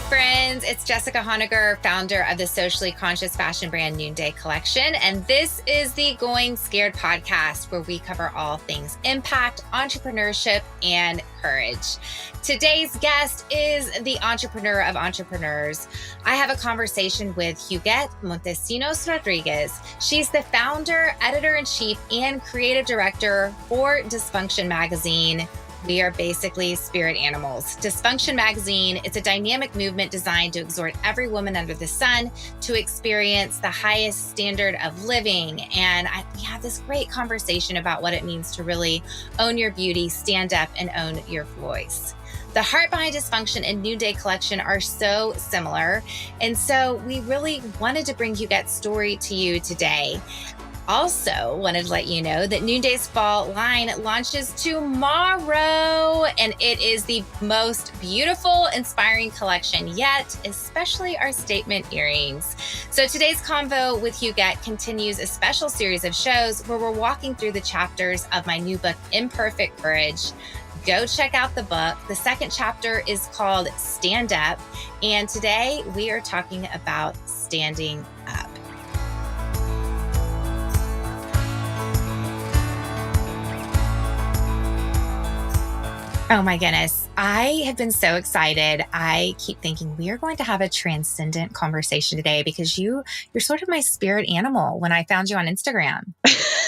friends. It's Jessica Honegger, founder of the socially conscious fashion brand Noonday collection. And this is the Going Scared podcast, where we cover all things impact, entrepreneurship, and courage. Today's guest is the entrepreneur of entrepreneurs. I have a conversation with Hugette Montesinos-Rodriguez. She's the founder, editor-in-chief, and creative director for Disfunkshion magazine. We are basically spirit animals. Disfunkshion magazine, it's a dynamic movement designed to exhort every woman under the sun to experience the highest standard of living. And we have this great conversation about what it means to really own your beauty, stand up, and own your voice. The heart behind Disfunkshion and Noonday collection are so similar. And so we really wanted to bring Hugette's story to you today. Also wanted to let you know that Noonday's fall line launches tomorrow, and it is the most beautiful, inspiring collection yet, especially our statement earrings. So today's convo with Hugette continues a special series of shows where we're walking through the chapters of my new book, Imperfect Courage. Go check out the book. The second chapter is called Stand Up, and today we are talking about standing up. Oh my goodness. I have been so excited. I keep thinking we are going to have a transcendent conversation today because you're sort of my spirit animal when I found you on Instagram.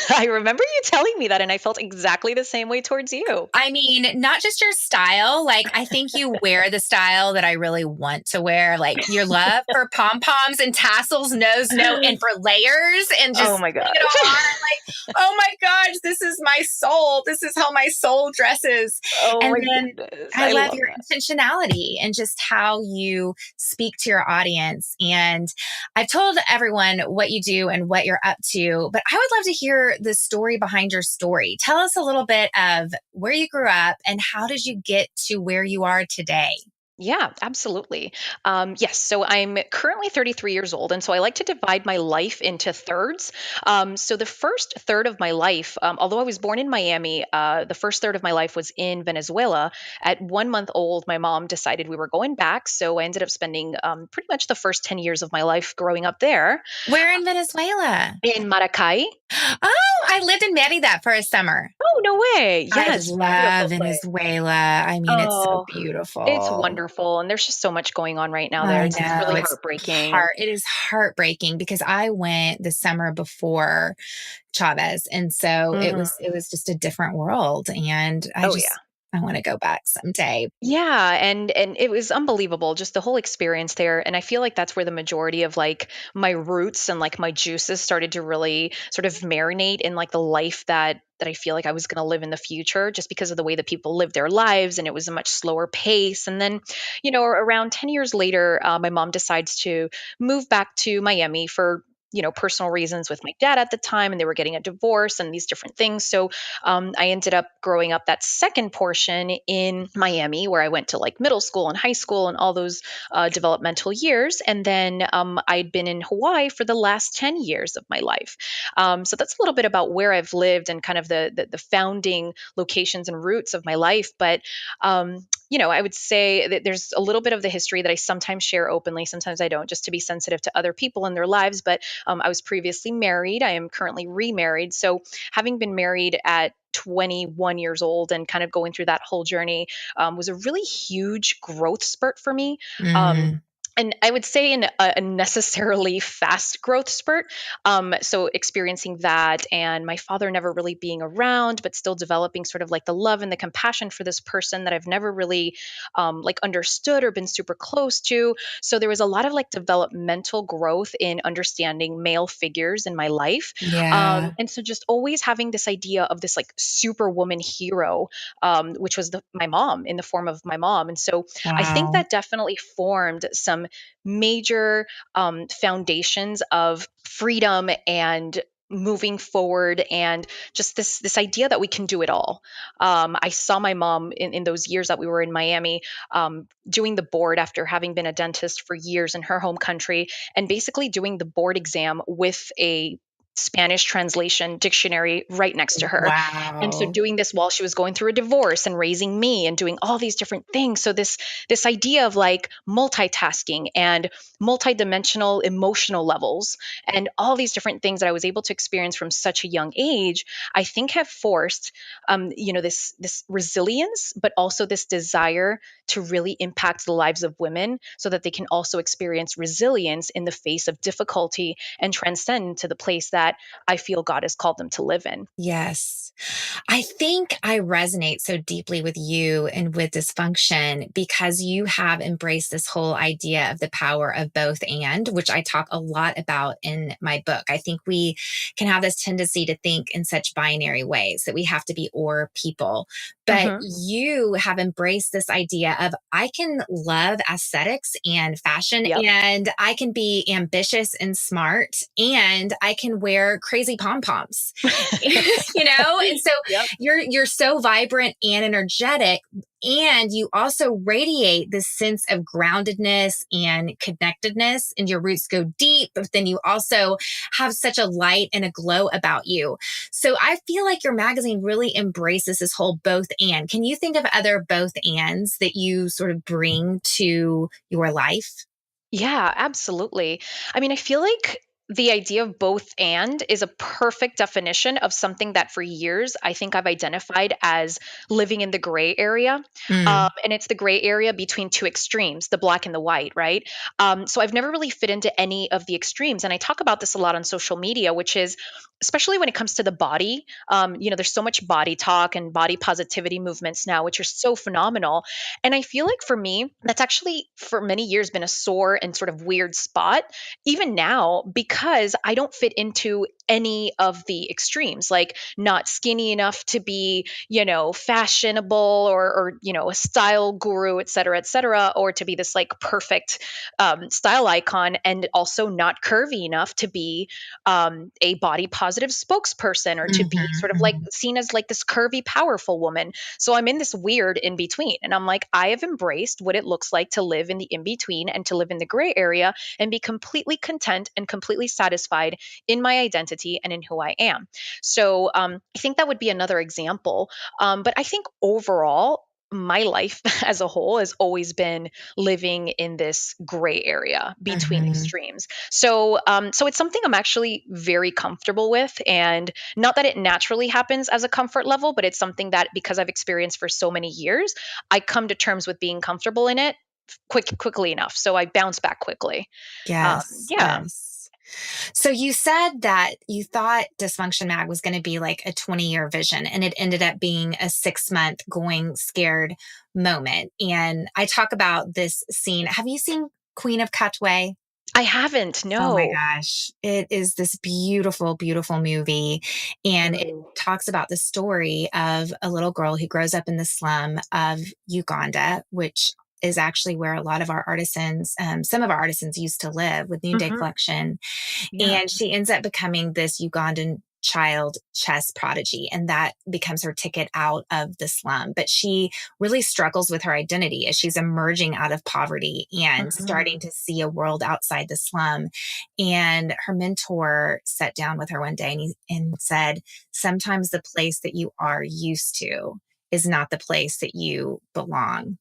I remember you telling me that, and I felt exactly the same way towards you. I mean, not just your style. Like, I think you wear the style that I really want to wear. Like, your love for pom-poms and tassels, and for layers, and just oh my god, it all on. Like, oh my gosh, this is my soul. This is how my soul dresses. Oh and my then goodness. I love your that. intentionality and just how you speak to your audience. And I've told everyone what you do and what you're up to, but I would love to hear the story behind your story. Tell us a little bit of where you grew up and how did you get to where you are today? Yeah, absolutely. Yes. So I'm currently 33 years old. And so I like to divide my life into thirds. So the first third of my life, although I was born in Miami, the first third of my life was in Venezuela. At 1 month old, my mom decided we were going back. So I ended up spending pretty much the first 10 years of my life growing up there. Where in Venezuela? In Maracay. Oh, I lived in Merida for a summer. Oh, no way. Yes. I love Venezuela. I mean, it's so beautiful. It's wonderful. And there's just so much going on right now there. It's really heartbreaking. It is heartbreaking because I went the summer before Chavez. And so it was just a different world. And I want to go back someday. Yeah. And it was unbelievable, just the whole experience there. And I feel like that's where the majority of like my roots and like my juices started to really sort of marinate in like the life that I feel like I was going to live in the future, just because of the way that people live their lives. And it was a much slower pace. And then, around 10 years later, my mom decides to move back to Miami for personal reasons with my dad at the time, and they were getting a divorce and these different things. So I ended up growing up that second portion in Miami, where I went to like middle school and high school and all those developmental years. And then I'd been in Hawaii for the last 10 years of my life. So that's a little bit about where I've lived and kind of the founding locations and roots of my life. But I would say that there's a little bit of the history that I sometimes share openly. Sometimes I don't, just to be sensitive to other people in their lives. But I was previously married. I am currently remarried. So having been married at 21 years old and kind of going through that whole journey was a really huge growth spurt for me. And I would say in a necessarily fast growth spurt. So experiencing that and my father never really being around, but still developing sort of like the love and the compassion for this person that I've never really like understood or been super close to. So there was a lot of like developmental growth in understanding male figures in my life. Yeah. And so just always having this idea of this like superwoman hero, which was my mom, in the form of my mom. And so I think that definitely formed some major foundations of freedom and moving forward, and just this idea that we can do it all. I saw my mom in those years that we were in Miami doing the board after having been a dentist for years in her home country, and basically doing the board exam with a Spanish translation dictionary right next to her. And so Wow. doing this while she was going through a divorce and raising me and doing all these different things. So this idea of like multitasking and multidimensional emotional levels and all these different things that I was able to experience from such a young age, I think have forced this resilience, but also this desire to really impact the lives of women so that they can also experience resilience in the face of difficulty and transcend to the place that I feel God has called them to live in. Yes. I think I resonate so deeply with you and with dysfunction because you have embraced this whole idea of the power of both and, which I talk a lot about in my book. I think we can have this tendency to think in such binary ways that we have to be or people. But Hmm. you have embraced this idea of I can love aesthetics and fashion, Yep. and I can be ambitious and smart, and I can wear crazy pom poms. And so Yep. you're so vibrant and energetic, and you also radiate this sense of groundedness and connectedness, and your roots go deep, but then you also have such a light and a glow about you. So I feel like your magazine really embraces this whole both and. Can you think of other both ands that you sort of bring to your life? Yeah, absolutely. I mean, I feel like the idea of both and is a perfect definition of something that for years I think I've identified as living in the gray area. Mm. And it's the gray area between two extremes, the black and the white, right? So I've never really fit into any of the extremes. And I talk about this a lot on social media, which is especially when it comes to the body. There's so much body talk and body positivity movements now, which are so phenomenal. And I feel like for me, that's actually for many years been a sore and sort of weird spot, even now, because I don't fit into any of the extremes, like not skinny enough to be, fashionable or a style guru, et cetera, or to be this like perfect style icon, and also not curvy enough to be a body positive spokesperson or to be Mhm, sort of like mhm. seen as like this curvy, powerful woman. So I'm in this weird in between. And I'm like, I have embraced what it looks like to live in the in between and to live in the gray area and be completely content and completely satisfied in my identity and in who I am. So I think that would be another example. But I think overall, my life as a whole has always been living in this gray area between Mhm. extremes. So it's something I'm actually very comfortable with, and not that it naturally happens as a comfort level, but it's something that because I've experienced for so many years, I come to terms with being comfortable in it quickly enough. So I bounce back quickly. Yes, Yeah. yes. So you said that you thought Dysfunction Mag was going to be like a 20-year vision, and it ended up being a 6-month going scared moment. And I talk about this scene. Have you seen Queen of Katwe? I haven't. Oh my No. gosh. It is this beautiful, beautiful movie. And it Ooh. talks about the story of a little girl who grows up in the slum of Uganda, which is actually where a lot of our artisans, some of our artisans used to live with Noonday Hmm. Collection. Yeah. And she ends up becoming this Ugandan child chess prodigy, and that becomes her ticket out of the slum. But she really struggles with her identity as she's emerging out of poverty and Hmm. starting to see a world outside the slum. And her mentor sat down with her one day, and said, sometimes the place that you are used to is not the place that you belong.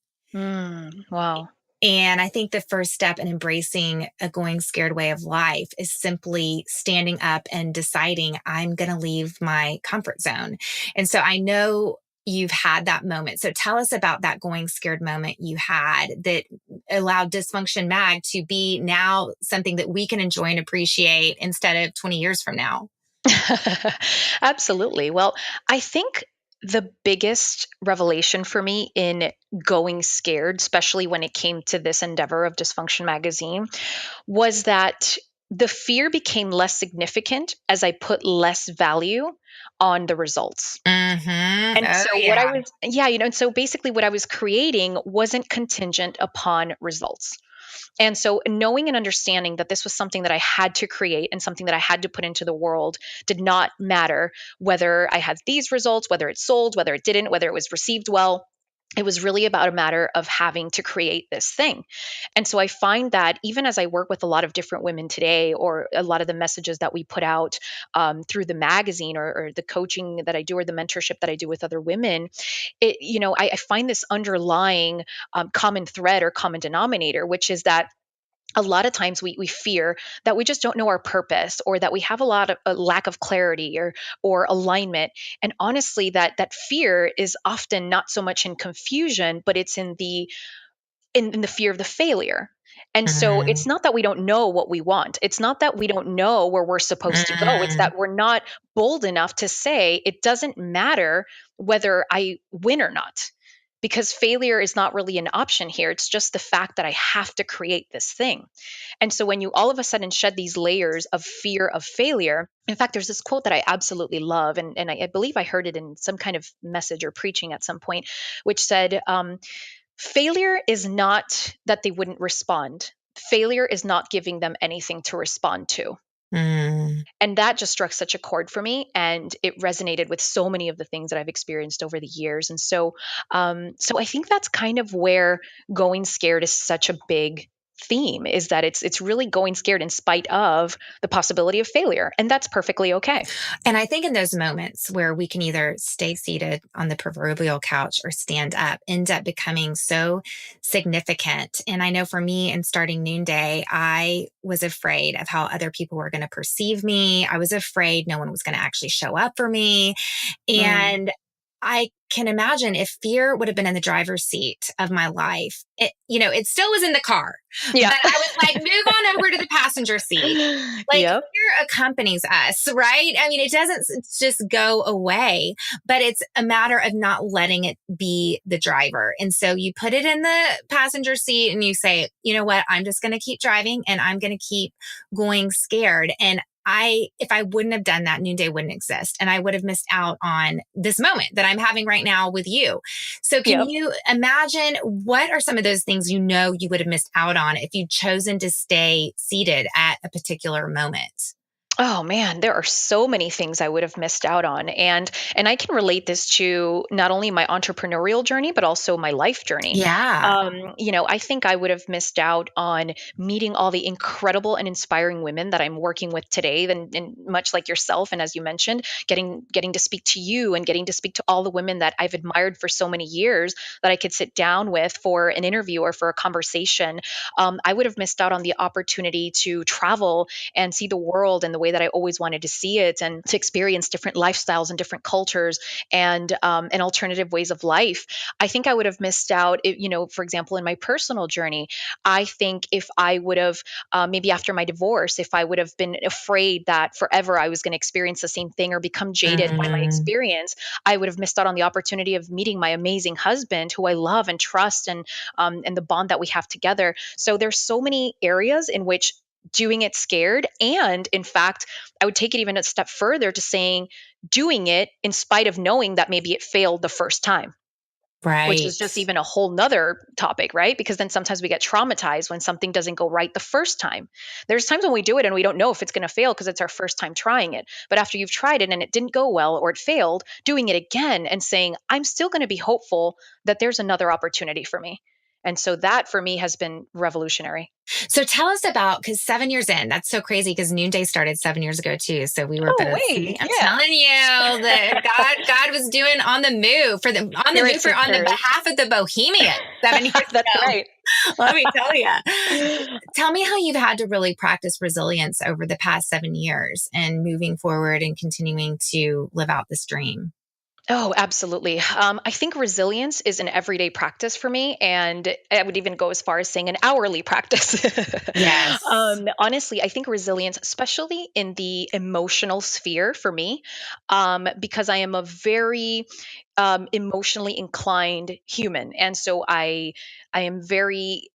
Wow. And I think the first step in embracing a going scared way of life is simply standing up and deciding, I'm going to leave my comfort zone. And so I know you've had that moment. So tell us about that going scared moment you had that allowed Dysfunction Mag to be now something that we can enjoy and appreciate instead of 20 years from now. Absolutely. Well, I think the biggest revelation for me in going scared, especially when it came to this endeavor of Dysfunction Magazine, was that the fear became less significant as I put less value on the results. Mm-hmm. And Oh, so what I yeah. was, yeah, and so basically what I was creating wasn't contingent upon results. And so knowing and understanding that this was something that I had to create and something that I had to put into the world did not matter whether I had these results, whether it sold, whether it didn't, whether it was received well. It was really about a matter of having to create this thing. And so I find that even as I work with a lot of different women today, or a lot of the messages that we put out through the magazine, or the coaching that I do, or the mentorship that I do with other women, I find this underlying common thread or common denominator, which is that a lot of times we fear that we just don't know our purpose, or that we have a lack of clarity or alignment. And honestly, that fear is often not so much in confusion, but it's in the fear of the failure. And so it's Mm, not that we don't know what we want. It's not that we don't know where we're supposed to go. It's mm, that we're not bold enough to say it doesn't matter whether I win or not, because failure is not really an option here. It's just the fact that I have to create this thing. And so when you all of a sudden shed these layers of fear of failure, in fact, there's this quote that I absolutely love, and I believe I heard it in some kind of message or preaching at some point, which said, failure is not that they wouldn't respond. Failure is not giving them anything to respond to. mm. And that just struck such a chord for me, and it resonated with so many of the things that I've experienced over the years. And so I think that's kind of where going scared is such a big theme, is that it's really going scared in spite of the possibility of failure, and that's perfectly okay. And I think in those moments where we can either stay seated on the proverbial couch or stand up, end up becoming so significant. And I know for me in starting Noonday, I was afraid of how other people were going to perceive me. I was afraid no one was going to actually show up for me. Mm. And I can imagine if fear would have been in the driver's seat of my life, it still was in the car, Yeah. but I was like, move on over to the passenger seat. Like Yep. fear accompanies us, right? I mean, it doesn't just go away, but it's a matter of not letting it be the driver. And so you put it in the passenger seat and you say, you know what? I'm just going to keep driving and I'm going to keep going scared. And if I wouldn't have done that, Noonday wouldn't exist. And I would have missed out on this moment that I'm having right now with you. So can Yep. you imagine what are some of those things you would have missed out on if you'd chosen to stay seated at a particular moment? Oh man, there are so many things I would have missed out on. And I can relate this to not only my entrepreneurial journey, but also my life journey. Yeah. I think I would have missed out on meeting all the incredible and inspiring women that I'm working with today, and much like yourself, and as you mentioned, getting to speak to you, and getting to speak to all the women that I've admired for so many years, that I could sit down with for an interview or for a conversation. I would have missed out on the opportunity to travel and see the world in the way that I always wanted to see it, and to experience different lifestyles and different cultures, and alternative ways of life. I think I would have missed out, for example, in my personal journey. I think if I would have, maybe after my divorce, if I would have been afraid that forever I was going to experience the same thing or become jaded by my Mm, experience, I would have missed out on the opportunity of meeting my amazing husband, who I love and trust, and the bond that we have together. So there's so many areas in which doing it scared, and in fact, I would take it even a step further to saying doing it in spite of knowing that maybe it failed the first time, which is right. just even a whole nother topic, right? Because then sometimes we get traumatized when something doesn't go right the first time. There's times when we do it and we don't know if it's going to fail because it's our first time trying it. But after you've tried it and it didn't go well, or it failed, doing it again and saying, I'm still going to be hopeful that there's another opportunity for me. And so that for me has been revolutionary. So tell us about, because 7 years in, that's so crazy because Noonday started 7 years ago too. So we were Oh, both, wait. see, I'm Yeah. telling you that God was doing on the move Spirit took on the courage. behalf of the Bohemian 7 years That's ago. right. Let me tell you. Tell me how you've had to really practice resilience over the past 7 years and moving forward and continuing to live out this dream. Oh, absolutely. I think resilience is an everyday practice for me, and I would even go as far as saying an hourly practice. Yes. Honestly, I think resilience, especially in the emotional sphere for me, because I am a very emotionally inclined human, and so I am very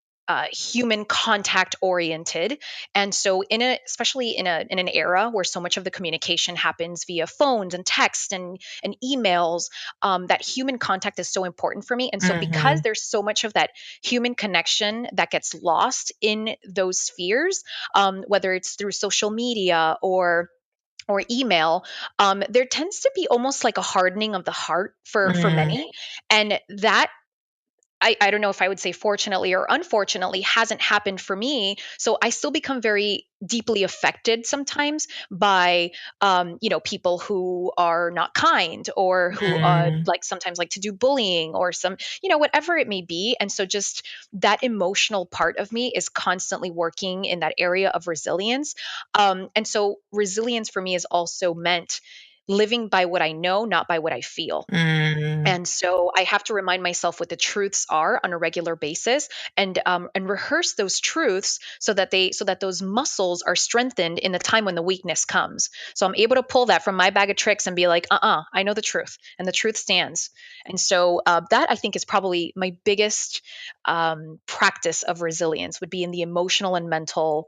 human contact oriented. And so especially in an era where so much of the communication happens via phones and text and emails, that human contact is so important for me. And so because Hmm. there's so much of that human connection that gets lost in those spheres, whether it's through social media or email, there tends to be almost like a hardening of the heart for Mm, many, and that I don't know if I would say fortunately or unfortunately, hasn't happened for me. So I still become very deeply affected sometimes by, people who are not kind, or who Mm, like sometimes like to do bullying, or some, whatever it may be. And so just that emotional part of me is constantly working in that area of resilience. And so resilience for me is also meant living by what I know, not by what I feel. mm. And so I have to remind myself what the truths are on a regular basis, and rehearse those truths so that those muscles are strengthened in the time when the weakness comes. So I'm able to pull that from my bag of tricks and be like, I know the truth, and the truth stands. And so that, I think, is probably my biggest practice of resilience, would be in the emotional and mental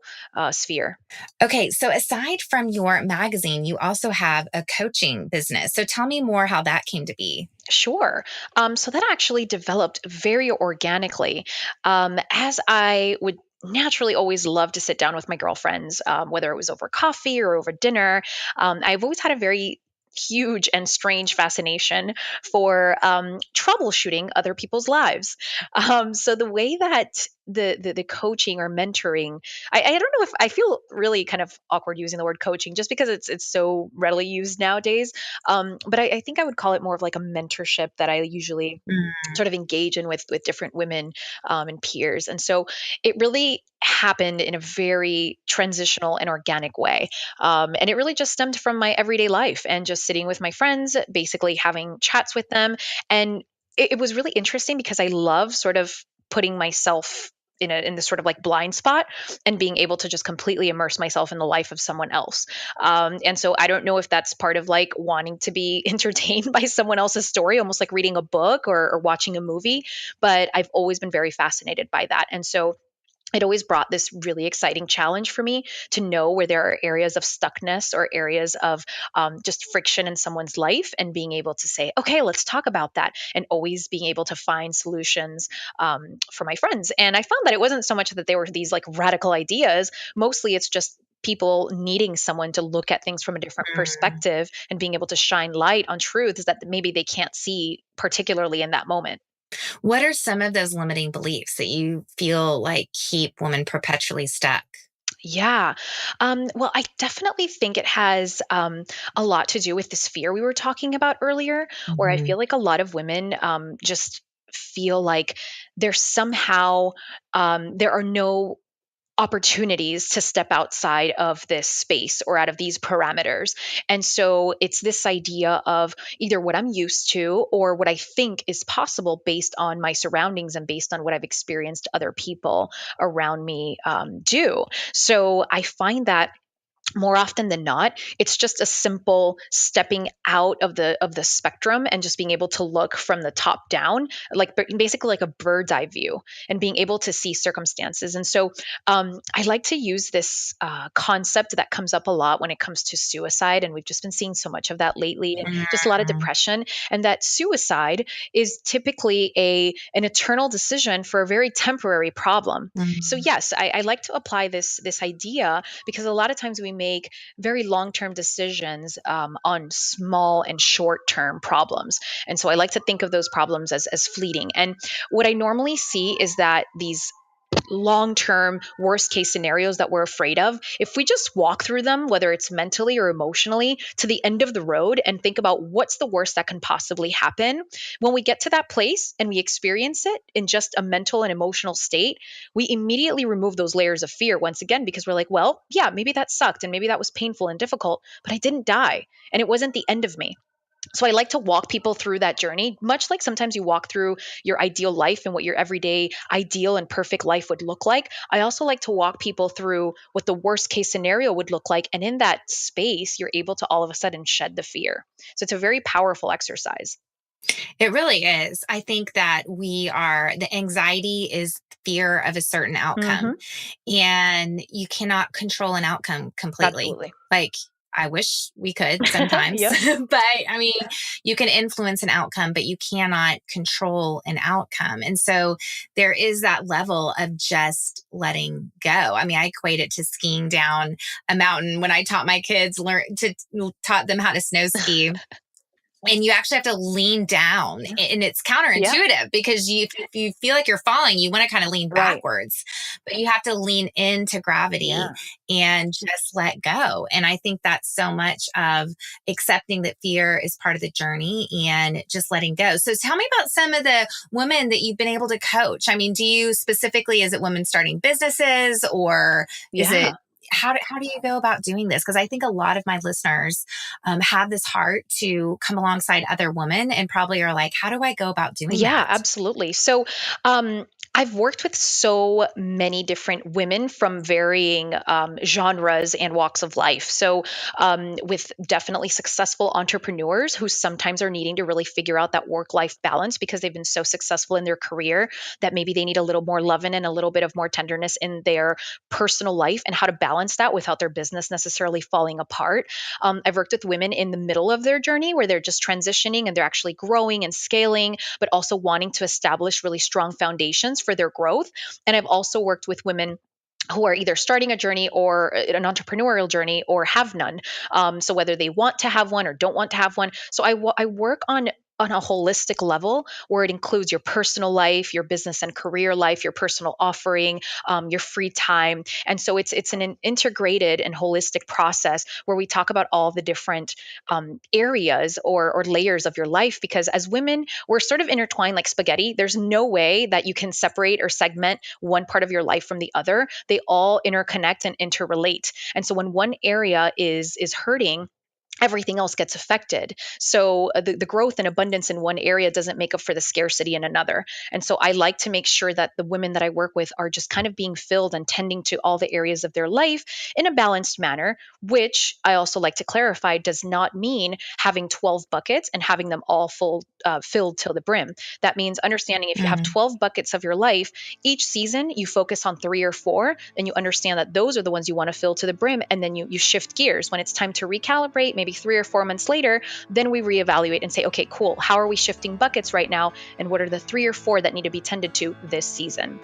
sphere. Okay, so aside from your magazine, you also have a coaching business. So tell me more how that came to be. Sure. So that actually developed very organically, as I would naturally always love to sit down with my girlfriends, whether it was over coffee or over dinner. I've always had a very huge and strange fascination for troubleshooting other people's lives. So the way that the coaching or mentoring, I don't know, if I feel really kind of awkward using the word coaching, just because it's so readily used nowadays. But I think I would call it more of like a mentorship that I usually Mm. sort of engage in with different women, and peers. And so it really happened in a very transitional and organic way. And it really just stemmed from my everyday life and just sitting with my friends, basically having chats with them. And it was really interesting because I love sort of putting myself in this sort of like blind spot, and being able to just completely immerse myself in the life of someone else. And so I don't know if that's part of like wanting to be entertained by someone else's story, almost like reading a book, or watching a movie. But I've always been very fascinated by that. And so it always brought this really exciting challenge for me to know where there are areas of stuckness, or areas of just friction in someone's life, and being able to say, okay, let's talk about that, and always being able to find solutions for my friends. And I found that it wasn't so much that they were these like radical ideas. Mostly it's just people needing someone to look at things from a different Mm. perspective, and being able to shine light on truths that maybe they can't see, particularly in that moment. What are some of those limiting beliefs that you feel like keep women perpetually stuck? Yeah. Well, I definitely think it has a lot to do with this fear we were talking about earlier, where I Mhm. feel like a lot of women just feel like there's somehow, there are no opportunities to step outside of this space, or out of these parameters. And so it's this idea of either what I'm used to, or what I think is possible based on my surroundings, and based on what I've experienced other people around me do. So I find that more often than not, it's just a simple stepping out of the spectrum, and just being able to look from the top down, like basically like a bird's eye view, and being able to see circumstances. And so I like to use this concept that comes up a lot when it comes to suicide, and we've just been seeing so much of that lately, and just a lot of Mm. depression. And that suicide is typically a an eternal decision for a very temporary problem. So Mm. yes, I like to apply this idea, because a lot of times we make very long-term decisions on small and short-term problems. And so I like to think of those problems as fleeting. And what I normally see is that these long term worst case scenarios that we're afraid of, if we just walk through them, whether it's mentally or emotionally, to the end of the road, and think about what's the worst that can possibly happen, when we get to that place and we experience it in just a mental and emotional state, we immediately remove those layers of fear once again, because we're like, well, yeah, maybe that sucked, and maybe that was painful and difficult, but I didn't die, and it wasn't the end of me. So I like to walk people through that journey, much like sometimes you walk through your ideal life and what your everyday ideal and perfect life would look like. I also like to walk people through what the worst case scenario would look like. And in that space, you're able to all of a sudden shed the fear. So it's a very powerful exercise. It really is. I think that the anxiety is fear of a certain outcome, Hmm. and you cannot control an outcome completely. Absolutely. Like, I wish we could sometimes, Yep. but I mean, you can influence an outcome, but you cannot control an outcome. And so there is that level of just letting go. I mean, I equate it to skiing down a mountain. When I taught my kids taught them how to snow ski, and you actually have to lean down, Yeah. and it's Yeah. counterintuitive because if you feel like you're falling, you want to kind of lean Right. backwards, but you have to lean into gravity Yeah. and just let go. And I think that's so much of accepting that fear is part of the journey and just letting go. So tell me about some of the women that you've been able to coach. I mean, do you specifically, is it women starting businesses, or is it, Yeah. how do you go about doing this? Because I think a lot of my listeners have this heart to come alongside other women and probably are like, how do I go about doing Yeah, that? absolutely. So, I've worked with so many different women from varying genres and walks of life. So, with definitely successful entrepreneurs who sometimes are needing to really figure out that work life balance because they've been so successful in their career that maybe they need a little more loving and a little bit of more tenderness in their personal life and how to balance that without their business necessarily falling apart. I've worked with women in the middle of their journey where they're just transitioning and they're actually growing and scaling, but also wanting to establish really strong foundations for their growth. And I've also worked with women who are either starting a journey or an entrepreneurial journey or have none. So whether they want to have one or don't want to have one. So I work on a holistic level where it includes your personal life, your business and career life, your personal offering, your free time. And so it's an integrated and holistic process where we talk about all the different areas or layers of your life, because as women, we're sort of intertwined like spaghetti. There's no way that you can separate or segment one part of your life from the other. They all interconnect and interrelate. And so when one area is hurting, everything else gets affected. So the growth and abundance in one area doesn't make up for the scarcity in another. And so I like to make sure that the women that I work with are just kind of being filled and tending to all the areas of their life in a balanced manner, which I also like to clarify does not mean having 12 buckets and having them all filled till the brim. That means understanding if you have Mhm. 12 buckets of your life, each season you focus on 3 or 4, and you understand that those are the ones you want to fill to the brim. And then you shift gears. When it's time to recalibrate, maybe 3 or 4 months later, then we reevaluate and say, okay, cool. How are we shifting buckets right now? And what are the 3 or 4 that need to be tended to this season?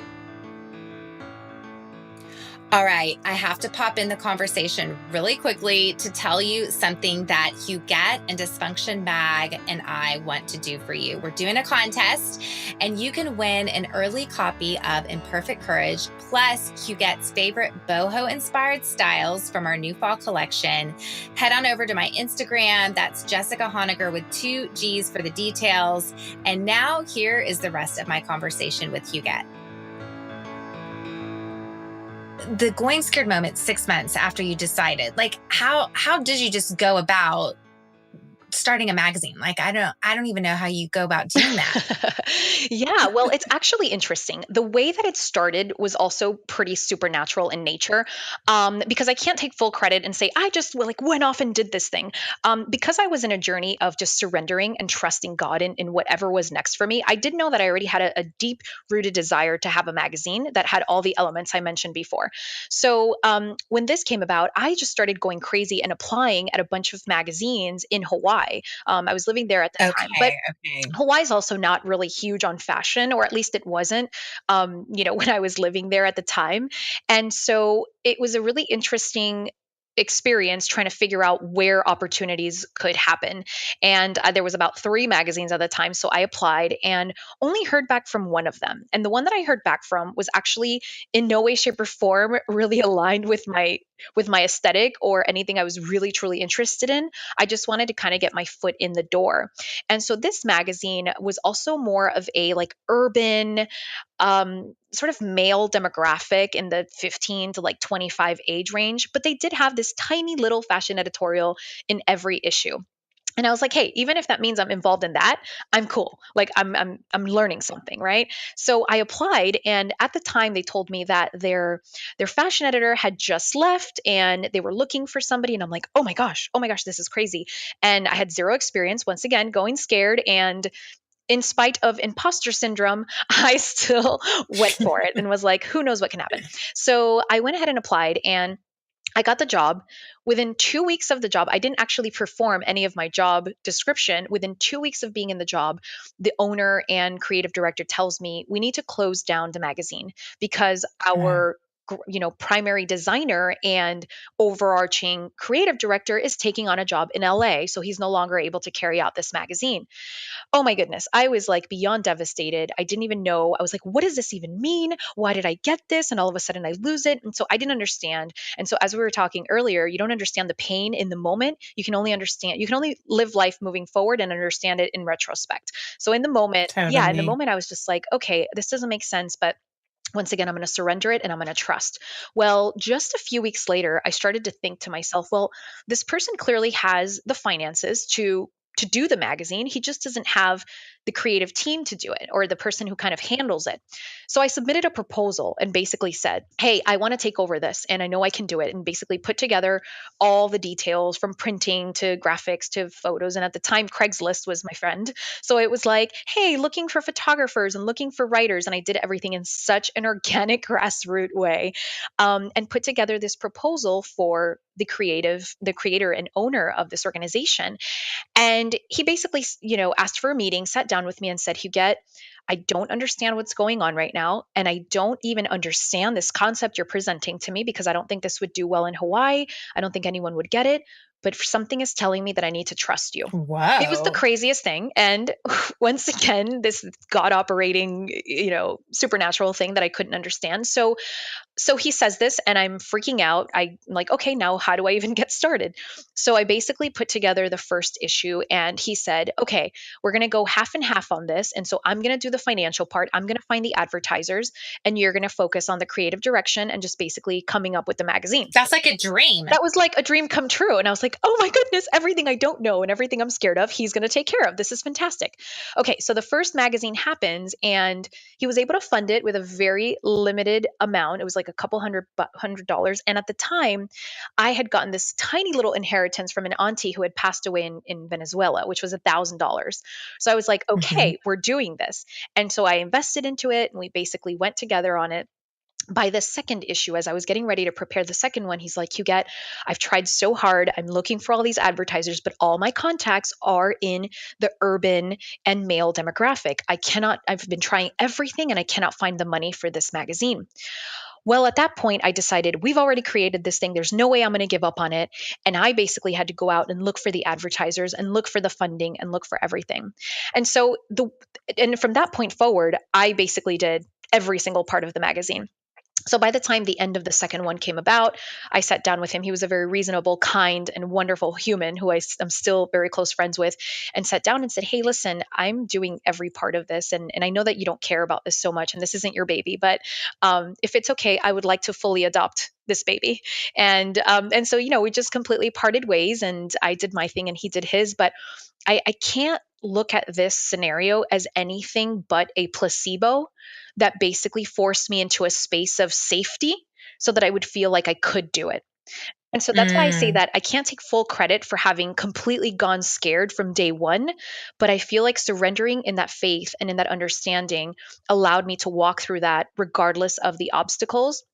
All right, I have to pop in the conversation really quickly to tell you something that Hugette and Dysfunction Mag and I want to do for you. We're doing a contest, and you can win an early copy of Imperfect Courage plus Hugette's favorite boho inspired styles from our new fall collection. Head on over to my Instagram. That's Jessica Honegger with 2 G's for the details. And now here is the rest of my conversation with Hugette. The going scared moment 6 months after you decided, like, how did you just go about starting a magazine? Like, I don't even know how you go about doing that. Yeah, well, it's actually interesting. The way that it started was also pretty supernatural in nature, because I can't take full credit and say I just like went off and did this thing. Because I was in a journey of just surrendering and trusting God in whatever was next for me. I did know that I already had a deep rooted desire to have a magazine that had all the elements I mentioned before. So when this came about, I just started going crazy and applying at a bunch of magazines in Hawaii. I was living there at the time, but Okay, okay. Hawaii's also not really huge on fashion, or at least it wasn't, when I was living there at the time. And so it was a really interesting experience trying to figure out where opportunities could happen. And there was about 3 magazines at the time. So I applied and only heard back from one of them. And the one that I heard back from was actually in no way, shape, or form really aligned with my aesthetic or anything I was really truly interested in. I just wanted to kind of get my foot in the door. And so this magazine was also more of a like urban, sort of male demographic in the 15 to like 25 age range, but they did have this tiny little fashion editorial in every issue. And I was like, hey, even if that means I'm involved in that, I'm cool. Like I'm learning something, right? So I applied, and at the time they told me that their fashion editor had just left and they were looking for somebody. And I'm like, oh my gosh, this is crazy. And I had zero experience, once again, going scared. And in spite of imposter syndrome, I still went for it and was like, who knows what can happen. So I went ahead and applied, and I got the job. Within 2 weeks of the job, I didn't actually perform any of my job description. Within 2 weeks of being in the job, the owner and creative director tells me we need to close down the magazine because Mm. our primary designer and overarching creative director is taking on a job in LA. So he's no longer able to carry out this magazine. Oh my goodness. I was like beyond devastated. I didn't even know. I was like, what does this even mean? Why did I get this? And all of a sudden I lose it. And so I didn't understand. And so as we were talking earlier, you don't understand the pain in the moment. You can only live life moving forward and understand it in retrospect. So in the moment, in the Totally. moment, I was just like, okay, this doesn't make sense, but once again, I'm going to surrender it and I'm going to trust. Well, just a few weeks later, I started to think to myself, well, this person clearly has the finances to do the magazine. He just doesn't have the creative team to do it or the person who kind of handles it. So I submitted a proposal and basically said, hey, I want to take over this and I know I can do it, and basically put together all the details from printing to graphics to photos. And at the time, Craigslist was my friend. So it was like, hey, looking for photographers and looking for writers. And I did everything in such an organic, grassroots way, and put together this proposal for the creator and owner of this organization. And he basically, asked for a meeting, sat down with me and said, Hugette, I don't understand what's going on right now. And I don't even understand this concept you're presenting to me because I don't think this would do well in Hawaii. I don't think anyone would get it. But something is telling me that I need to trust you. It was the Whoa. craziest thing. And once again, this God operating, supernatural thing that I couldn't understand. So he says this and I'm freaking out. I'm like, okay, now how do I even get started? So I basically put together the first issue and he said, okay, we're going to go half and half on this. And so I'm going to do the financial part. I'm going to find the advertisers and you're going to focus on the creative direction and just basically coming up with the magazine. That's like a dream. That was like a dream come true. And I was like, oh my goodness, everything I don't know and everything I'm scared of, he's going to take care of. This is fantastic. Okay, so the first magazine happens and he was able to fund it with a very limited amount. It was like a couple $100. And at the time, I had gotten this tiny little inheritance from an auntie who had passed away in Venezuela, which was $1,000. So I was like, Mhm. okay, we're doing this. And so I invested into it and we basically went together on it. By the second issue, as I was getting ready to prepare the second one, he's like, Hugette, I've tried so hard. I'm looking for all these advertisers, but all my contacts are in the urban and male demographic. I've been trying everything and I cannot find the money for this magazine. Well, at that point, I decided we've already created this thing. There's no way I'm going to give up on it. And I basically had to go out and look for the advertisers and look for the funding and look for everything. And from that point forward, I basically did every single part of the magazine. So by the time the end of the second one came about, I sat down with him. He was a very reasonable, kind, and wonderful human who am still very close friends with, and sat down and said, hey, listen, I'm doing every part of this. And I know that you don't care about this so much, and this isn't your baby, but if it's okay, I would like to fully adopt this baby. And so, we just completely parted ways, and I did my thing and he did his. But I can't look at this scenario as anything but a placebo that basically forced me into a space of safety so that I would feel like I could do it. And so that's why I say Mm. that I can't take full credit for having completely gone scared from day one, but I feel like surrendering in that faith and in that understanding allowed me to walk through that regardless of the obstacles,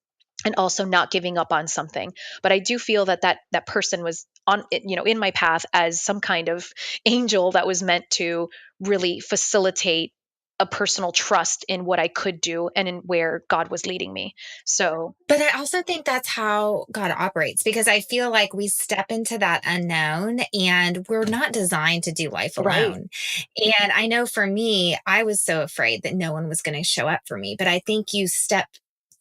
and also not giving up on something. But I do feel that person was in my path as some kind of angel that was meant to really facilitate a personal trust in what I could do and in where God was leading me. So, But I also think that's how God operates, because I feel like we step into that unknown and we're not designed to do life right. alone. And I know for me, I was so afraid that no one was going to show up for me. But I think you step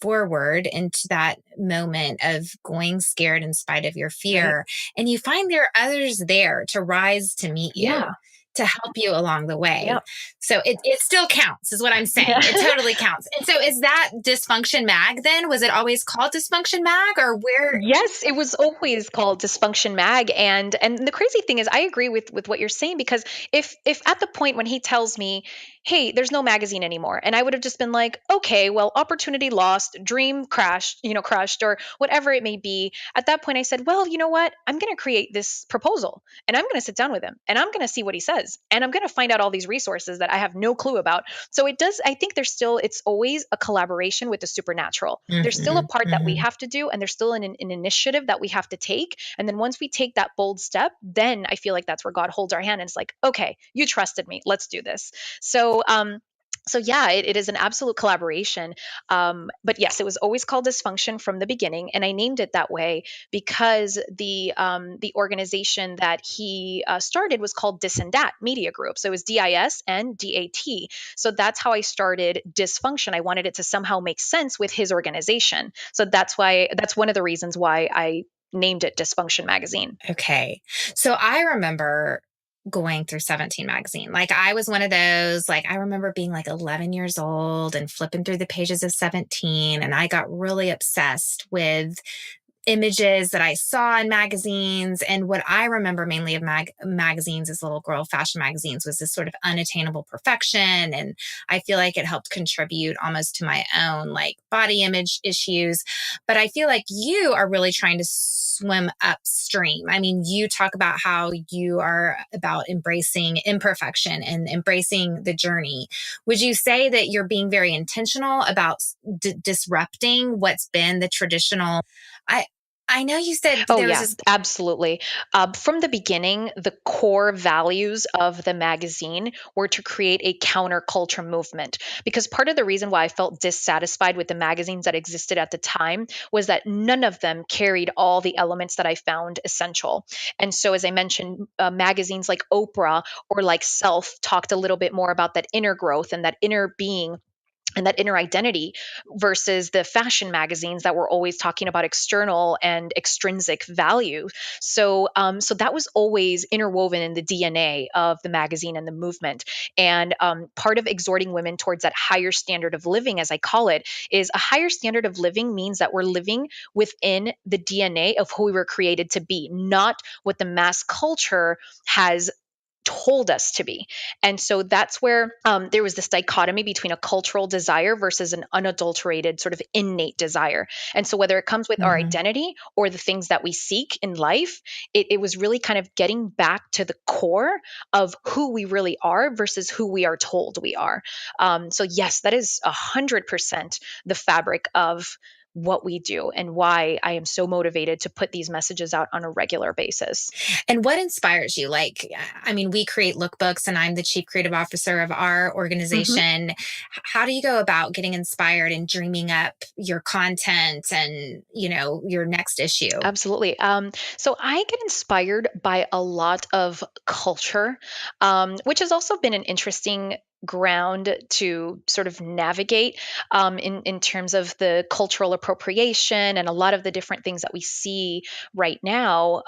forward into that moment of going scared in spite of your Right. fear, and you find there are others there to rise to meet you, Yeah. to help you along the way. Yep. So it still counts, is what I'm Yeah. saying. It totally counts. And so is that Dysfunction Mag then? Was it always called Dysfunction Mag, or where? Yes, it was always called Dysfunction Mag, and the crazy thing is I agree with what you're saying, because if at the point when he tells me, "Hey, there's no magazine anymore," and I would have just been like, "Okay, well, opportunity lost, dream crashed, crushed, or whatever it may be." At that point I said, "Well, you know what? I'm going to create this proposal and I'm going to sit down with him and I'm going to see what he says and I'm going to find out all these resources that I have no clue about." So I think it's always a collaboration with the supernatural. There's still a Mhm, part that we mhm. have to do, and there's still an initiative that we have to take. And then once we take that bold step, then I feel like that's where God holds our hand and it's like, okay, you trusted me, let's do this. So So yeah, it is an absolute collaboration. But yes, it was always called Dysfunction from the beginning, and I named it that way because the organization that he started was called Dis and Dat Media Group. So it was DISNDAT. So that's how I started Dysfunction. I wanted it to somehow make sense with his organization. So that's one of the reasons why I named it Dysfunction Magazine. Okay. So I remember going through 17 magazine. Like I was one of those, like I remember being like 11 years old and flipping through the pages of 17, and I got really obsessed with images that I saw in magazines. And what I remember mainly of magazines as little girl fashion magazines was this sort of unattainable perfection. And I feel like it helped contribute almost to my own like body image issues. But I feel like you are really trying to swim upstream. I mean, you talk about how you are about embracing imperfection and embracing the journey. Would you say that you're being very intentional about disrupting what's been the traditional? I know you said Oh, there was yeah, this. absolutely. From the beginning, the core values of the magazine were to create a counterculture movement. Because part of the reason why I felt dissatisfied with the magazines that existed at the time was that none of them carried all the elements that I found essential. And so, as I mentioned, magazines like Oprah or like Self talked a little bit more about that inner growth and that inner being and that inner identity versus the fashion magazines that were always talking about external and extrinsic value. So that was always interwoven in the DNA of the magazine and the movement. And part of exhorting women towards that higher standard of living, as I call it, is a higher standard of living means that we're living within the DNA of who we were created to be, not what the mass culture has told us to be. And so that's where there was this dichotomy between a cultural desire versus an unadulterated sort of innate desire. And so whether it comes with our Mhm. identity or the things that we seek in life, it was really kind of getting back to the core of who we really are versus who we are told we are. So yes, that is 100% the fabric of what we do and why I am so motivated to put these messages out on a regular basis. And what inspires you? Like, I mean, we create lookbooks and I'm the chief creative officer of our Mhm. organization. How do you go about getting inspired and dreaming up your content and, your next issue? Absolutely. So I get inspired by a lot of culture, which has also been an interesting ground to sort of navigate in terms of the cultural appropriation and a lot of the different things that we see right now.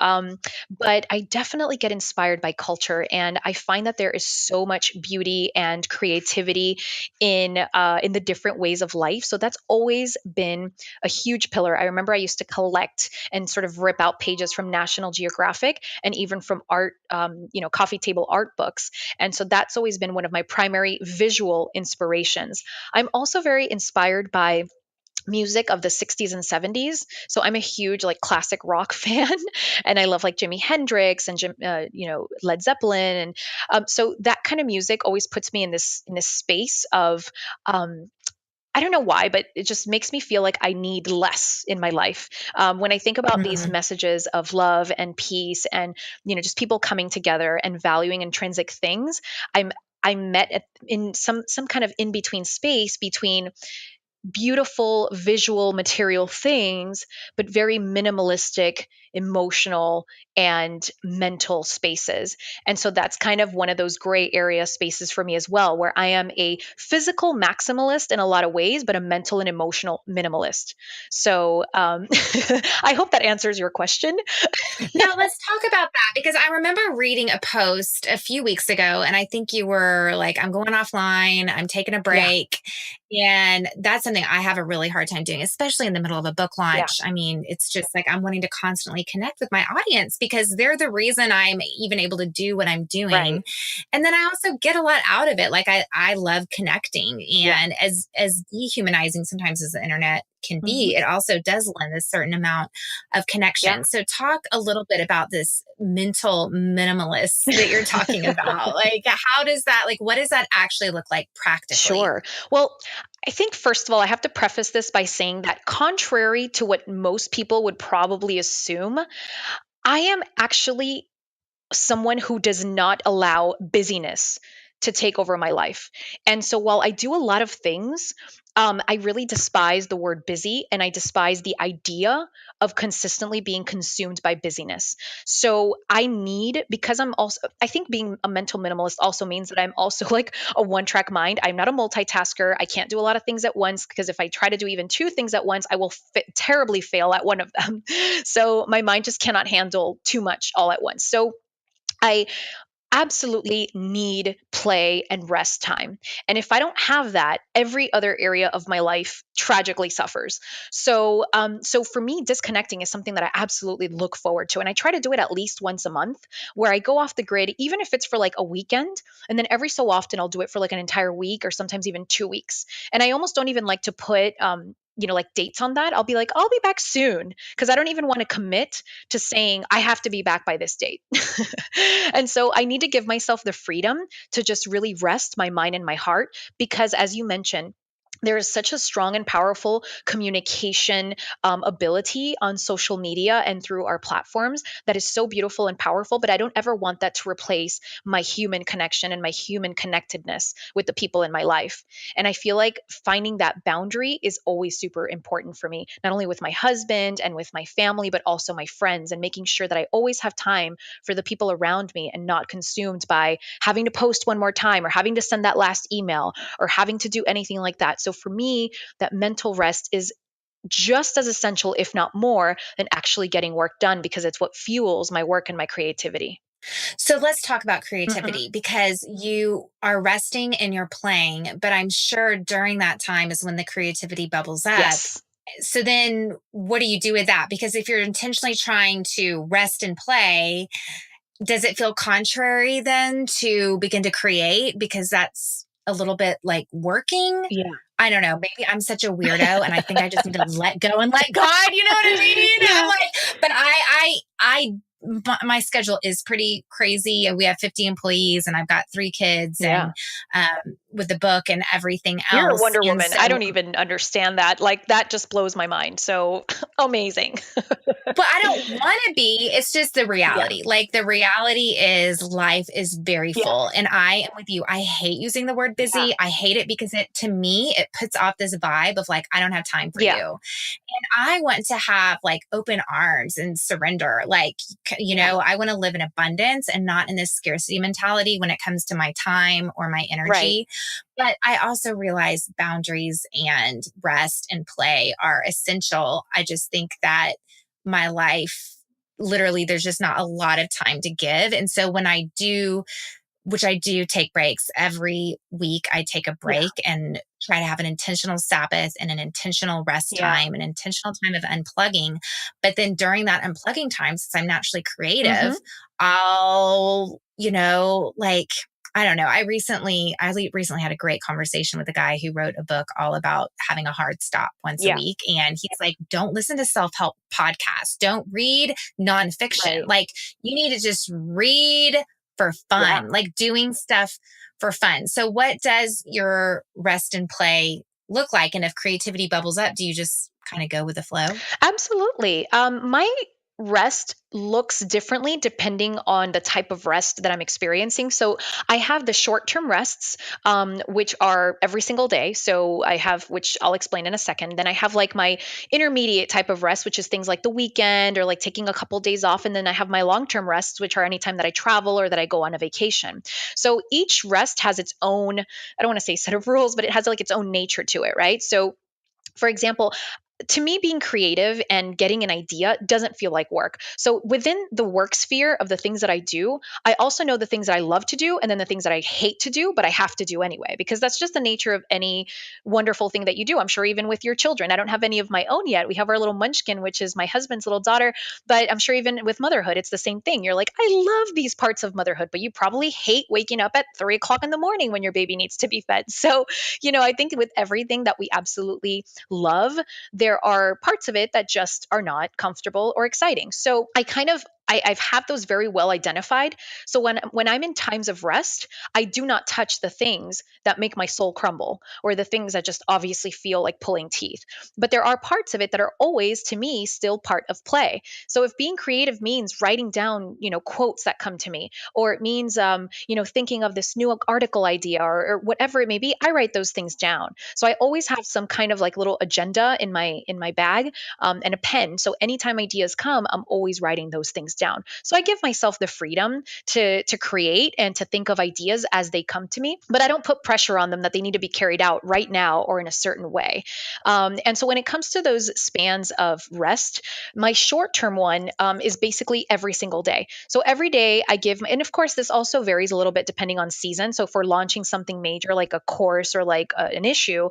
But I definitely get inspired by culture, and I find that there is so much beauty and creativity in the different ways of life. So that's always been a huge pillar. I remember I used to collect and sort of rip out pages from National Geographic and even from art, coffee table art books. And so that's always been one of my primary visual inspirations. I'm also very inspired by music of the 60s and 70s. So I'm a huge like classic rock fan, and I love like Jimi Hendrix and Led Zeppelin, and so that kind of music always puts me in this space of um, I don't know why, but it just makes me feel like I need less in my life. When I think about these Mhm. messages of love and peace, and just people coming together and valuing intrinsic things, I'm I'm met in some kind of in between space between beautiful visual material things, but very minimalistic emotional and mental spaces. And so that's kind of one of those gray area spaces for me as well, where I am a physical maximalist in a lot of ways, but a mental and emotional minimalist. So I hope that answers your question. No, let's talk about that because I remember reading a post a few weeks ago, and I think you were like, I'm going offline, I'm taking a Yeah, break. And that's something I have a really hard time doing, especially in the middle of a book yeah, launch. I mean, it's just like I'm wanting to constantly connect with my audience because they're the reason I'm even able to do what I'm right. doing. And then I also get a lot out of it. Like I love connecting. Yeah. And as dehumanizing sometimes as the internet can Hmm. be, it also does lend a certain amount of Yeah. connection. So talk a little bit about this mental minimalist that you're talking about. Like how does that like what does that actually look like practically? Sure. Well, I think first of all, I have to preface this by saying that contrary to what most people would probably assume, I am actually someone who does not allow busyness to take over my life. And so while I do a lot of things, I really despise the word busy, and I despise the idea of consistently being consumed by busyness. So I need, because I think being a mental minimalist also means that I'm also like a one track mind. I'm not a multitasker. I can't do a lot of things at once, because if I try to do even two things at once, I will terribly fail at one of them. So my mind just cannot handle too much all at once. So I absolutely need play and rest time. And if I don't have that, every other area of my life tragically suffers. So for me, disconnecting is something that I absolutely look forward to. And I try to do it at least once a month, where I go off the grid, even if it's for like a weekend. And then every so often, I'll do it for like an entire week, or sometimes even 2 weeks. And I almost don't even like to put, like dates on that. I'll be like, I'll be back soon, because I don't even want to commit to saying I have to be back by this date. And so I need to give myself the freedom to just really rest my mind and my heart, because as you mentioned, there is such a strong and powerful communication ability on social media and through our platforms that is so beautiful and powerful. But I don't ever want that to replace my human connection and my human connectedness with the people in my life. And I feel like finding that boundary is always super important for me, not only with my husband and with my family, but also my friends, and making sure that I always have time for the people around me and not consumed by having to post one more time, or having to send that last email, or having to do anything like that. So for me, that mental rest is just as essential, if not more, than actually getting work done, because it's what fuels my work and my creativity. So let's talk about Hmm. creativity, because you are resting and you're playing, but I'm sure during that time is when the creativity bubbles up. Yes. So then what do you do with that? Because if you're intentionally trying to rest and play, does it feel contrary then to begin to create, because that's a little bit like working? Yeah. I don't know. Maybe I'm such a weirdo and I think I just need to let go and let God, you know what I mean? I'm Yeah. like, but my schedule is pretty crazy. We have 50 employees and I've got 3 kids, Yeah. and with the book and everything You're a else. Wonder And Woman. I so, don't even understand that. Like, that just blows my mind. So amazing. but I don't want to be. It's just the Yeah. reality. Like, the reality is life is very Yeah. full. And I am with you. I hate using the word Yeah. busy. I hate it because to me, it puts off this vibe of like, I don't have time for Yeah. you. And I want to have like open arms and surrender. Like, Yeah. I want to live in abundance and not in this scarcity mentality when it comes to my time or my Right. energy. But I also realize boundaries and rest and play are essential. I just think that my life, literally, there's just not a lot of time to give. And so when I do, which I do take breaks every week, I take a Yeah. break and try to have an intentional Sabbath and an intentional rest Yeah. time, an intentional time of unplugging. But then during that unplugging time, since I'm naturally creative, Hmm. I'll, like, I don't know. I recently had a great conversation with a guy who wrote a book all about having a hard stop once a Yeah. week. And he's like, don't listen to self help podcasts. Don't read nonfiction. Right. Like, you need to just read for Yeah. fun, like doing stuff for fun. So, what does your rest and play look like? And if creativity bubbles up, do you just kind of go with the flow? Absolutely. My rest looks differently depending on the type of rest that I'm experiencing. So I have the short term rests, which are every single day. So I have, which I'll explain in a second. Then I have like my intermediate type of rest, which is things like the weekend or like taking a couple days off. And then I have my long term rests, which are anytime that I travel or that I go on a vacation. So each rest has its own, I don't want to say set of rules, but it has like its own nature to it, right? So for example, to me, being creative and getting an idea doesn't feel like work. So within the work sphere of the things that I do, I also know the things that I love to do and then the things that I hate to do, but I have to do anyway, because that's just the nature of any wonderful thing that you do. I'm sure even with your children, I don't have any of my own yet. We have our little munchkin, which is my husband's little daughter, but I'm sure even with motherhood, it's the same thing. You're like, I love these parts of motherhood, but you probably hate waking up at 3 o'clock in the morning when your baby needs to be fed. So, I think with everything that we absolutely love, there are parts of it that just are not comfortable or exciting. So I kind of I've had those very well identified. So when I'm in times of rest, I do not touch the things that make my soul crumble or the things that just obviously feel like pulling teeth. But there are parts of it that are always, to me, still part of play. So if being creative means writing down, quotes that come to me, or it means, thinking of this new article idea or whatever it may be, I write those things down. So I always have some kind of like little agenda in my bag, and a pen. So anytime ideas come, I'm always writing those things down. So I give myself the freedom to create and to think of ideas as they come to me, but I don't put pressure on them that they need to be carried out right now or in a certain way. And so when it comes to those spans of rest, my short term one is basically every single day. So every day I give, and of course, this also varies a little bit depending on season. So if we're launching something major like a course or like an issue,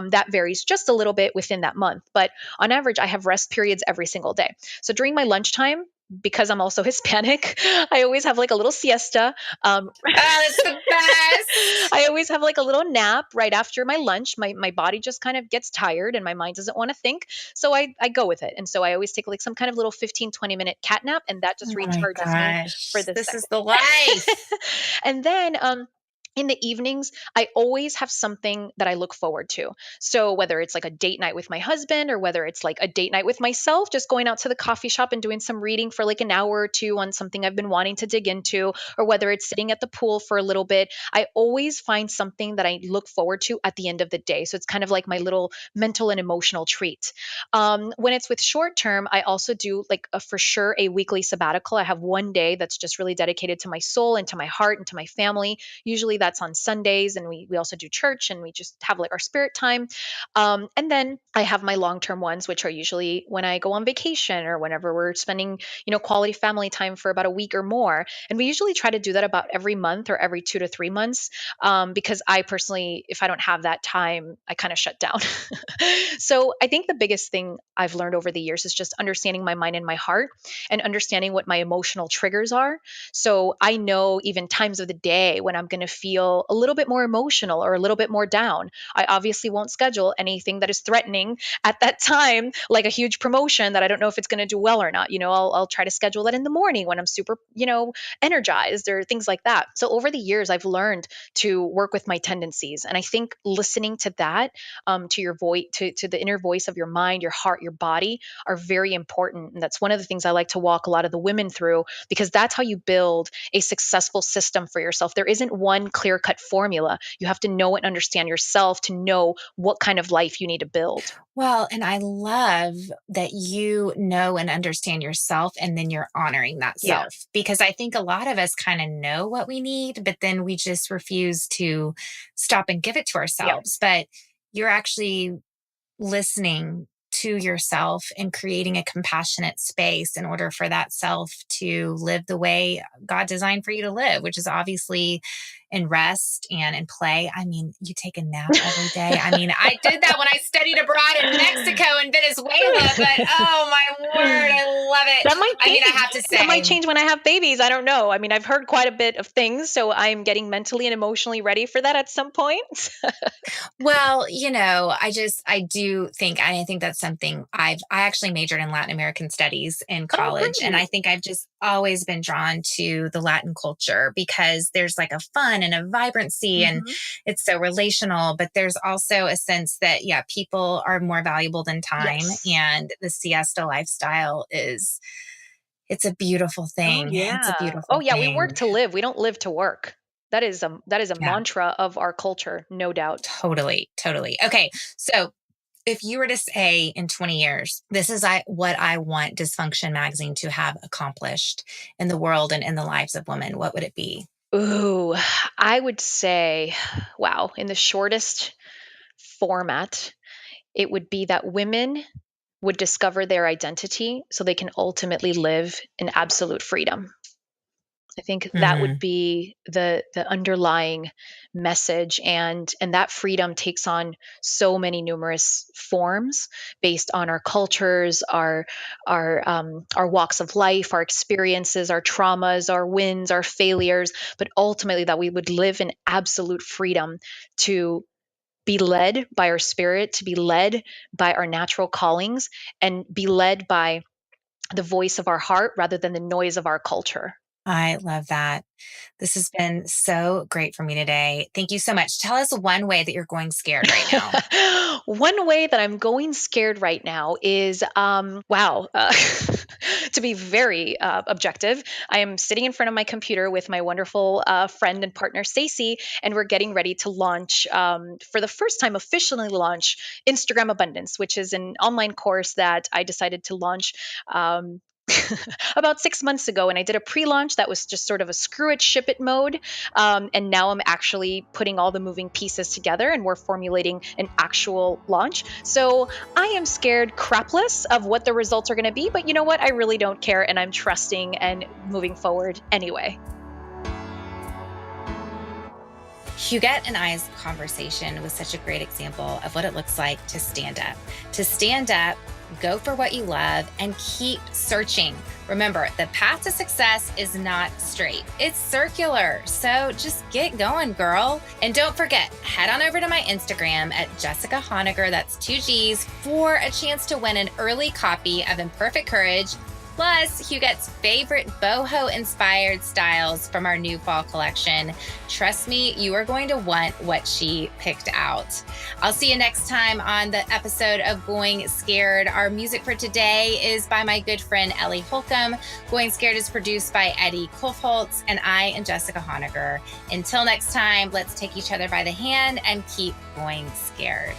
that varies just a little bit within that month. But on average, I have rest periods every single day. So during my lunchtime, because I'm also Hispanic, I always have like a little siesta. Oh, it's the best. I always have like a little nap right after my lunch. My body just kind of gets tired and my mind doesn't want to think. So I go with it. And so I always take like some kind of little 15-20 minute cat nap, and that just Oh my recharges me for gosh. the This is second. the life. And then in the evenings, I always have something that I look forward to. So whether it's like a date night with my husband or whether it's like a date night with myself, just going out to the coffee shop and doing some reading for like an hour or two on something I've been wanting to dig into, or whether it's sitting at the pool for a little bit, I always find something that I look forward to at the end of the day. So it's kind of like my little mental and emotional treat. When it's with short term, I also do like for sure a weekly sabbatical. I have one day that's just really dedicated to my soul and to my heart and to my family. Usually that's on Sundays, and we also do church and we just have like our spirit time. And then I have my long term ones, which are usually when I go on vacation or whenever we're spending, quality family time for about a week or more. And we usually try to do that about every month or every 2 to 3 months, because I personally, if I don't have that time, I kind of shut down. So I think the biggest thing I've learned over the years is just understanding my mind and my heart and understanding what my emotional triggers are. So I know even times of the day when I'm going to feel a little bit more emotional or a little bit more down. I obviously won't schedule anything that is threatening at that time, like a huge promotion that I don't know if it's going to do well or not. I'll try to schedule that in the morning when I'm super, energized or things like that. So over the years, I've learned to work with my tendencies. And I think listening to that, to your voice, to the inner voice of your mind, your heart, your body are very important. And that's one of the things I like to walk a lot of the women through, because that's how you build a successful system for yourself. There isn't one clear cut formula. You have to know and understand yourself to know what kind of life you need to build. Well, and I love that you know and understand yourself and then you're honoring that Yeah. self, because I think a lot of us kind of know what we need, but then we just refuse to stop and give it to Yeah. ourselves. But you're actually listening to yourself and creating a compassionate space in order for that self to live the way God designed for you to live, which is obviously in rest and in play. I mean, you take a nap every day. I mean, I did that when I studied abroad in Mexico and Venezuela, but oh my word, I love it. That might I mean, I change. have to That might say, change when I have babies. I don't know. I mean, I've heard quite a bit of things, so I'm getting mentally and emotionally ready for that at some point. well, I do think, I think that's something I actually majored in Latin American studies in Oh, college. And great. I think I've just always been drawn to the Latin culture because there's like a fun and a vibrancy and Hmm. it's so relational, but there's also a sense that, yeah, people are more valuable than time. Yes. And the siesta lifestyle it's a beautiful Oh, thing. It's a yeah. Oh, beautiful yeah. We work thing. to live. We don't live to work. That is a Yeah, mantra of our culture, no doubt. totally. Totally. Okay. So, if you were to say in 20 years, this is what I want Dysfunction Magazine to have accomplished in the world and in the lives of women, what would it be? Ooh, I would say, wow, in the shortest format, it would be that women would discover their identity so they can ultimately live in absolute freedom. I think that would Hmm. be the underlying message, and that freedom takes on so many numerous forms based on our cultures, our walks of life, our experiences, our traumas, our wins, our failures, but ultimately that we would live in absolute freedom to be led by our spirit, to be led by our natural callings, and be led by the voice of our heart rather than the noise of our culture. I love that. This has been so great for me today. Thank you so much. Tell us one way that you're going scared right now. One way that I'm going scared right now is, to be very objective, I am sitting in front of my computer with my wonderful friend and partner, Stacey, and we're getting ready to launch, for the first time, officially launch Instagram Abundance, which is an online course that I decided to launch. About 6 months ago, and I did a pre-launch that was just sort of a screw it, ship it mode. And now I'm actually putting all the moving pieces together, and we're formulating an actual launch. So I am scared crapless of what the results are going to be, but you know what? I really don't care, and I'm trusting and moving forward anyway. Hugette and I's conversation was such a great example of what it looks like to stand up. To stand up, go for what you love, and keep searching. Remember, the path to success is not straight. It's circular. So just get going, girl. And don't forget, head on over to my Instagram at Jessica Honegger, that's 2 G's, for a chance to win an early copy of Imperfect Courage, plus Hugette's favorite boho-inspired styles from our new fall collection. Trust me, you are going to want what she picked out. I'll see you next time on the episode of Going Scared. Our music for today is by my good friend Ellie Holcomb. Going Scared is produced by Eddie Kolfholtz, and I am Jessica Honegger. Until next time, let's take each other by the hand and keep going scared.